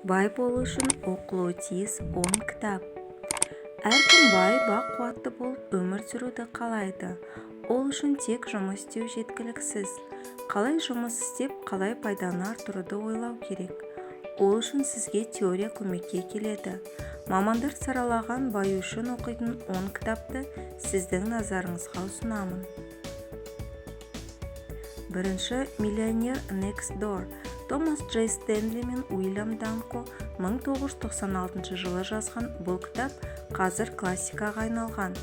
Бай болу үшін оқылуы тиіс 10 кітап. Әркім бай, бақ-қуатты болып өмір сүруді қалайды. Ол үшін тек жұмыс істеу жеткіліксіз. Қалай жұмыс істеп, қалай пайданы арттыруды ойлау керек. Ол үшін сізге теория көмекке келеді. Мамандар саралаған бай үшін оқитын 10 кітапты сіздің назарыңызға ұсынамын. Бірінші, миллионер Next Door. Томас Джей Стенли мен Уильям Данко 1996 жылы жазған бұл кітап қазір классикаға айналған.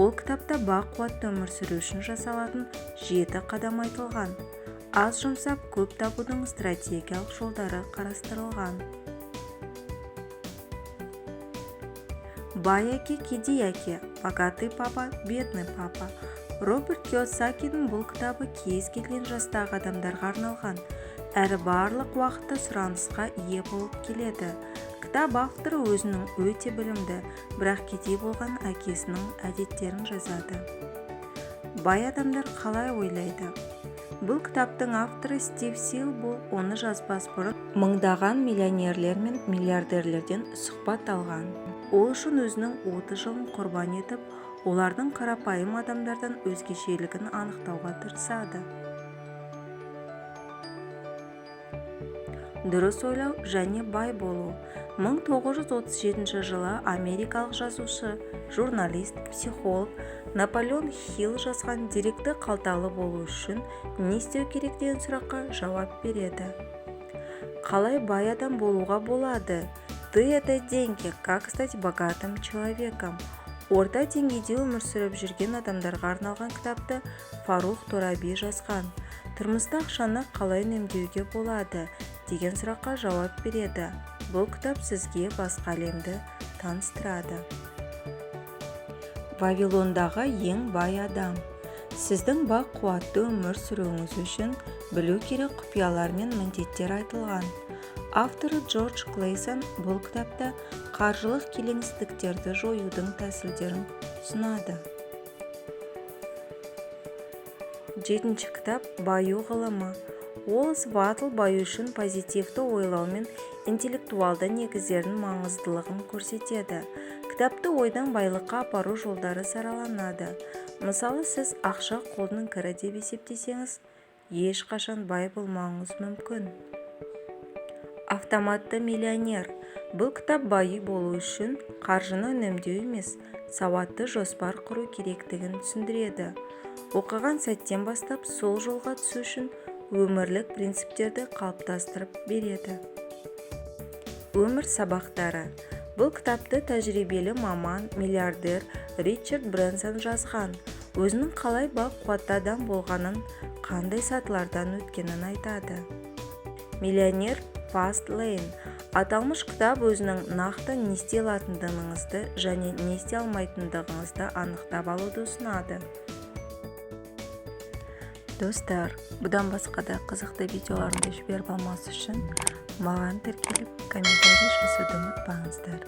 Ол кітапта бақ-қуатты өмір сүру үшін жасалатын 7 қадам айтылған. Аз жұмсап, көп табудың стратегиялық жолдары қарастырылған. Бай әке, кедей әке, богатый папа, бедный папа. Роберт Кийосакидің бұл кітабы кез келген жастағы адамдарға арналған, әрі барлық уақытта сұранысқа ие болып келеді. Кітап авторы өзінің өте білімді, бірақ кедей болған әкесінің әдеттерін жазады. Бай адамдар қалай ойлайды? Бұл кітаптың авторы Стив Силбул оны жазбас бұрын мыңдаған миллионерлер мен миллиардерлерден сұхбат алған. Ол үшін өзінің 30 жылын құрбан етіп, олардың қарапайым адамдардан өзгешелігін анықтауға тырысады. Дұрыс ойлау және бай болу. 1937 жылы америкалық жазушы, журналист, психолог Наполеон Хилл жазған деректі қалталы болу үшін не істеу керек деген сұраққа жауап береді. Қалай бай адам болуға болады? Ты это деньги, как стать богатым человеком. Орта деңгейде өмір сүріп жүрген адамдарға арналған кітапты Фарух Тораби жазған. Тұрмыста ақшаны қалай үнемдеуге болады деген сұраққа жауап береді. Бұл кітап сізге басқа әлемді таныстырады. Вавилондағы ең бай адам. Сіздің бақ-қуатты өмір сүруіңіз үшін білу керек құпиялар мен міндеттер айтылған. Авторы Джордж Клейсон бұл кітапта қаржылық келеңсіздіктерді жоюдың тәсілдерін ұсынады. 7-ші кітап баю ғылымы. Уоллес Ваттл баю үшін позитивті ойлау мен интеллектуалды негіздердің маңыздылығын көрсетеді. Кітапты ойдан байлыққа апару жолдары сараланады. Мысалы, сіз ақша қолдың кірі деп есептесеңіз, ешқашан бай болмауыңыз мүмкін. Автоматты миллионер. Бұл кітап бай болу үшін қаржыны үнемдеу емес, сауатты жоспар құру керектігін түсіндіреді. Оқыған сәттен бастап сол жолға түсу үшін өмірлік принциптерді қалыптастырып береді. Өмір сабақтары. Бұл кітапты тәжірибелі маман, миллиардер Ричард Брэнсон жазған. Өзінің қалай бақ-қуатты адам болғанын, қандай сатылардан өткенін айтады. Миллионер Fast Lane. Аталмыш кітап өзінің нақты не істей алатындығыңызды және не істей алмайтындығыңызды анықтап алуды ұсынады. Достар, бұдан басқа да қызықты видеоларымды жіберіп алмас үшін маған тіркеліп комментарий жазуды ұмытпаңыздар.